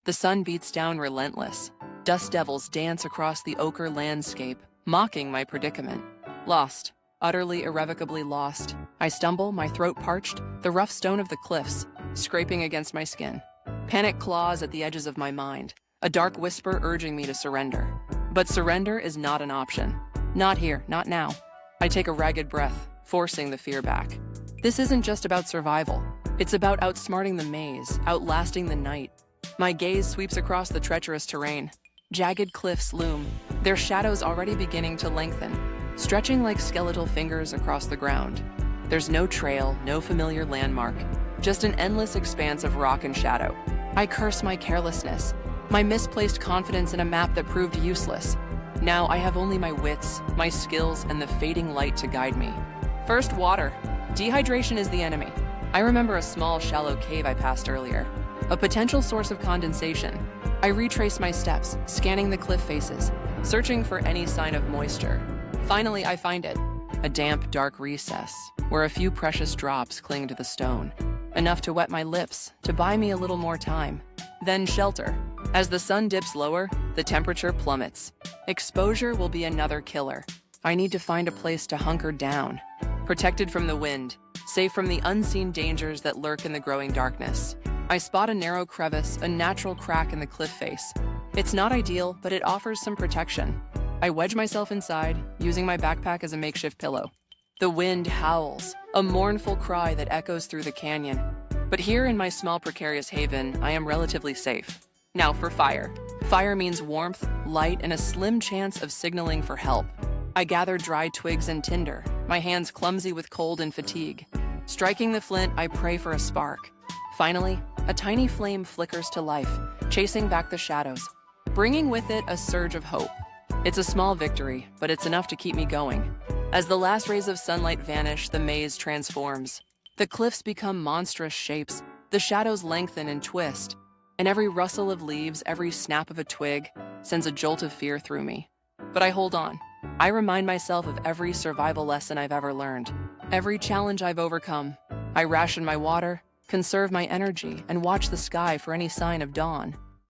The sun beats down relentless. Dust devils dance across the ochre landscape, mocking my predicament. Lost, utterly irrevocably lost. I stumble, my throat parched, the rough stone of the cliffs, scraping against my skin. Panic claws at the edges of my mind, a dark whisper urging me to surrender. But surrender is not an option. Not here, not now. I take a ragged breath, forcing the fear back. This isn't just about survival. It's about outsmarting the maze, outlasting the night. My gaze sweeps across the treacherous terrain. Jagged cliffs loom, their shadows already beginning to lengthen, stretching like skeletal fingers across the ground. There's no trail, no familiar landmark, just an endless expanse of rock and shadow. I curse my carelessness, my misplaced confidence in a map that proved useless. Now I have only my wits, my skills, and the fading light to guide me. First, water. Dehydration is the enemy. I remember a small, shallow cave I passed earlier, a potential source of condensation. I retrace my steps, scanning the cliff faces, searching for any sign of moisture. Finally, I find it. A damp, dark recess, where a few precious drops cling to the stone. Enough to wet my lips, to buy me a little more time. Then shelter. As the sun dips lower, the temperature plummets. Exposure will be another killer. I need to find a place to hunker down, protected from the wind, safe from the unseen dangers that lurk in the growing darkness. I spot a narrow crevice, a natural crack in the cliff face. It's not ideal, but it offers some protection. I wedge myself inside, using my backpack as a makeshift pillow. The wind howls, a mournful cry that echoes through the canyon. But here in my small precarious haven, I am relatively safe. Now for fire. Fire means warmth, light, and a slim chance of signaling for help. I gather dry twigs and tinder, my hands clumsy with cold and fatigue. Striking the flint, I pray for a spark. Finally, a tiny flame flickers to life, chasing back the shadows, bringing with it a surge of hope. It's a small victory, but it's enough to keep me going. As the last rays of sunlight vanish, the maze transforms. The cliffs become monstrous shapes, the shadows lengthen and twist, and every rustle of leaves, every snap of a twig, sends a jolt of fear through me. But I hold on. I remind myself of every survival lesson I've ever learned, every challenge I've overcome. I ration my water, conserve my energy, and watch the sky for any sign of dawn.